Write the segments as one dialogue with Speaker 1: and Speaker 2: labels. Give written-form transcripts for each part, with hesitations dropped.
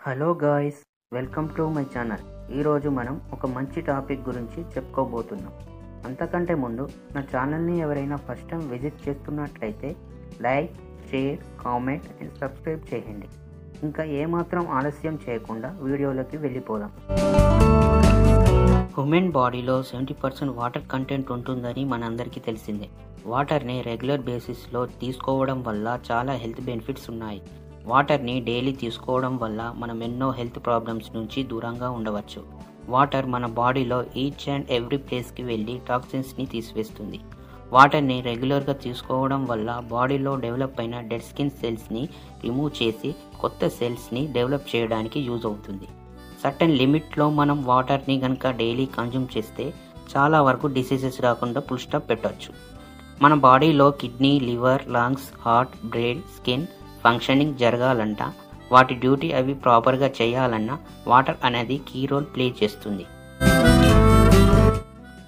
Speaker 1: Hello guys, welcome to my channel. ఈరోజు మనం ఒక మంచి టాపిక్ గురించి చెప్పుకోబోతున్నాం. అంతకంటే ముందు నా ఛానల్ని ఎవరైనా ఫస్ట్ టైం విజిట్ చేస్తున్నట్లయితే like, share, comment and subscribe చేయండి. ఇంకా ఏమాత్రం ఆలస్యం చేయకుండా వీడియోలోకి వెళ్ళిపోదాం. హ్యూమన్ బాడీలో 70% వాటర్ కంటెంట్ ఉంటుందని మనందరికీ తెలిసిందే. వాటర్ని రెగ్యులర్ బేసిస్లో తీసుకోవడం వల్ల చాలా హెల్త్ బెనిఫిట్స్ ఉన్నాయి. వాటర్ని డైలీ తీసుకోవడం వల్ల మనం ఎన్నో హెల్త్ ప్రాబ్లమ్స్ నుంచి దూరంగా ఉండవచ్చు. వాటర్ మన బాడీలో ఈచ్ అండ్ ఎవ్రీ ప్లేస్కి వెళ్ళి టాక్సిన్స్ని తీసివేస్తుంది. వాటర్ని రెగ్యులర్గా తీసుకోవడం వల్ల బాడీలో డెవలప్ అయిన డెడ్ స్కిన్ సెల్స్ని రిమూవ్ చేసి కొత్త సెల్స్ని డెవలప్ చేయడానికి యూజ్ అవుతుంది. సర్టెన్ లిమిట్లో మనం వాటర్ని కనుక డైలీ కన్జ్యూమ్ చేస్తే చాలా వరకు డిసీజెస్ రాకుండా ఫుల్ స్టాప్ పెట్టవచ్చు. మన బాడీలో kidney, liver, lungs, heart, brain, skin functioning జరగాలంట, వాటి డ్యూటీ అవి ప్రాపర్గా చేయాలన్నా వాటర్ అనేది కీ రోల్ ప్లే చేస్తుంది.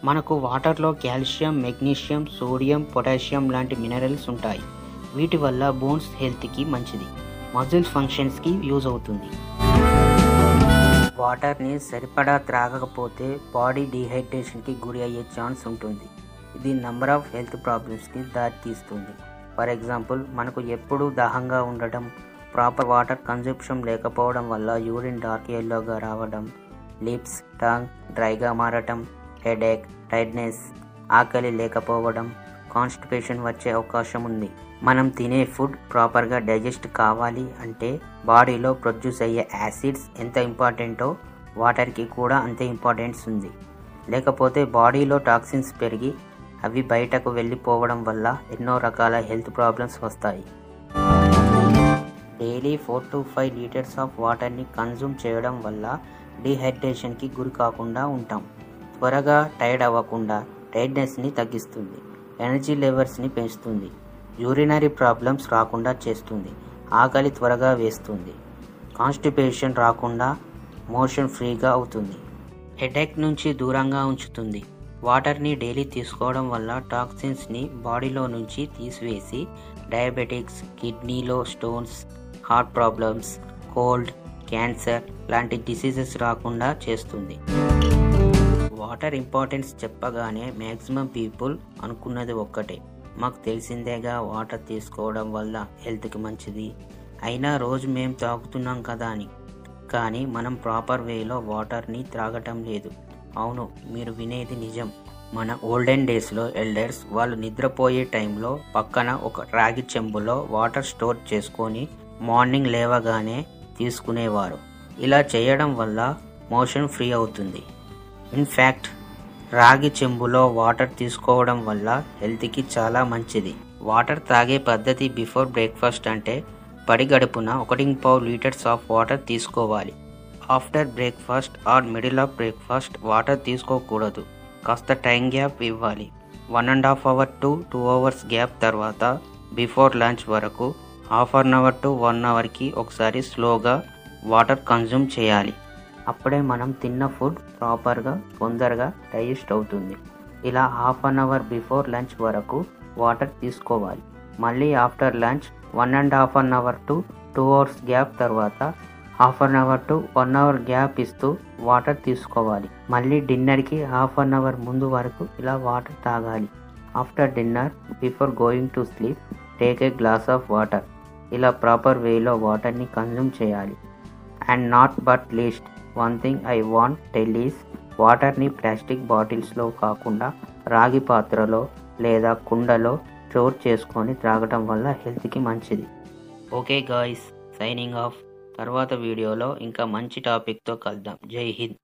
Speaker 1: మనకు వాటర్లో కాల్షియం, మెగ్నీషియం, సోడియం, పొటాషియం లాంటి మినరల్స్ ఉంటాయి. వీటి వల్ల బోన్స్ హెల్త్కి మంచిది, మజిల్ ఫంక్షన్స్కి యూజ్ అవుతుంది. వాటర్ని సరిపడా త్రాగకపోతే బాడీ డీహైడ్రేషన్కి గురి అయ్యే ఛాన్స్ ఉంటుంది. ఇది నెంబర్ ఆఫ్ హెల్త్ ప్రాబ్లమ్స్కి దారితీస్తుంది. ఫర్ ఎగ్జాంపుల్, మనకు ఎప్పుడూ దాహంగా ఉండటం, ప్రాపర్ వాటర్ కన్జంప్షన్ లేకపోవడం వల్ల యూరిన్ డార్క్ ఎల్లోగా రావడం, లిప్స్, టంగ్ డ్రైగా మారటం, హెడేక్, టైర్డ్నెస్, ఆకలి లేకపోవడం, కాన్స్టిపేషన్ వచ్చే అవకాశం ఉంది. మనం తినే ఫుడ్ ప్రాపర్గా డైజెస్ట్ కావాలి అంటే బాడీలో ప్రొడ్యూస్ అయ్యే యాసిడ్స్ ఎంత ఇంపార్టెంటో వాటర్కి కూడా అంతే ఇంపార్టెన్స్ ఉంది. లేకపోతే బాడీలో టాక్సిన్స్ పెరిగి అవి బయటకు వెళ్ళిపోవడం వల్ల ఎన్నో రకాల హెల్త్ ప్రాబ్లమ్స్ వస్తాయి. డైలీ 4 to 5 లీటర్స్ ఆఫ్ వాటర్ని కన్జ్యూమ్ చేయడం వల్ల డీహైడ్రేషన్కి గురి కాకుండా ఉంటాం. త్వరగా టైర్డ్ అవ్వకుండా టైర్డ్నెస్ని తగ్గిస్తుంది, ఎనర్జీ లెవెల్స్ని పెంచుతుంది, యూరినరీ ప్రాబ్లమ్స్ రాకుండా చేస్తుంది, ఆకలి త్వరగా వేస్తుంది, కాన్స్టిపేషన్ రాకుండా మోషన్ ఫ్రీగా అవుతుంది, హెడేక్ నుంచి దూరంగా ఉంచుతుంది. వాటర్ని డైలీ తీసుకోవడం వల్ల టాక్సిన్స్ని బాడీలో నుంచి తీసివేసి డయాబెటిక్స్, కిడ్నీలో stones, heart problems, cold, cancer లాంటి డిసీజెస్ రాకుండా చేస్తుంది. వాటర్ ఇంపార్టెన్స్ చెప్పగానే మ్యాక్సిమం పీపుల్ అనుకున్నది ఒక్కటే, మాకు తెలిసిందేగా వాటర్ తీసుకోవడం వల్ల హెల్త్కి మంచిది, అయినా రోజు మేము తాగుతున్నాం కదా అని. కానీ మనం ప్రాపర్ వేలో వాటర్ని త్రాగటం లేదు. అవును, మీరు వినేది నిజం. మన ఓల్డెన్ డేస్లో ఎల్డర్స్ వాళ్ళు నిద్రపోయే టైంలో పక్కన ఒక రాగి చెంబులో వాటర్ స్టోర్ చేసుకొని మార్నింగ్ లేవగానే తీసుకునేవారు. ఇలా చేయడం వల్ల మోషన్ ఫ్రీ అవుతుంది. ఇన్ఫ్యాక్ట్ రాగి చెంబులో వాటర్ తీసుకోవడం వల్ల హెల్త్కి చాలా మంచిది. వాటర్ తాగే పద్ధతి బిఫోర్ బ్రేక్ఫాస్ట్ అంటే పడి గడుపున 1.5 లీటర్స్ ఆఫ్ వాటర్ తీసుకోవాలి. After breakfast or middle of breakfast water తీసుకోకూడదు. కాస్త టైం గ్యాప్ ఇవ్వాలి. 1.5 hours to 2 hours గ్యాప్ తర్వాత బిఫోర్ లంచ్ వరకు 1/2 hour to 1 hourకి ఒకసారి స్లోగా వాటర్ కన్జ్యూమ్ చేయాలి. అప్పుడే మనం తిన్న ఫుడ్ ప్రాపర్గా తొందరగా డైజెస్ట్ అవుతుంది. ఇలా 1/2 hour బిఫోర్ లంచ్ వరకు వాటర్ తీసుకోవాలి. మళ్ళీ after lunch 1.5 hour to 2 hours gap తర్వాత 1/2 hour to 1 hour గ్యాప్ ఇస్తూ వాటర్ తీసుకోవాలి. మళ్ళీ డిన్నర్కి 1/2 hour ముందు వరకు ఇలా వాటర్ తాగాలి. After dinner before going to sleep take a glass of water. ఇలా ప్రాపర్ వేలో వాటర్ని కన్జ్యూమ్ చేయాలి. And not but least one thing I want tell is, వాటర్ని ప్లాస్టిక్ బాటిల్స్లో కాకుండా రాగి పాత్రలో లేదా కుండలో స్టోర్ చేసుకొని త్రాగటం వల్ల హెల్త్కి మంచిది. Okay guys, signing off. తర్వాత వీడియోలో ఇంకా మంచి టాపిక్తో కలుద్దాం. జై హింద్.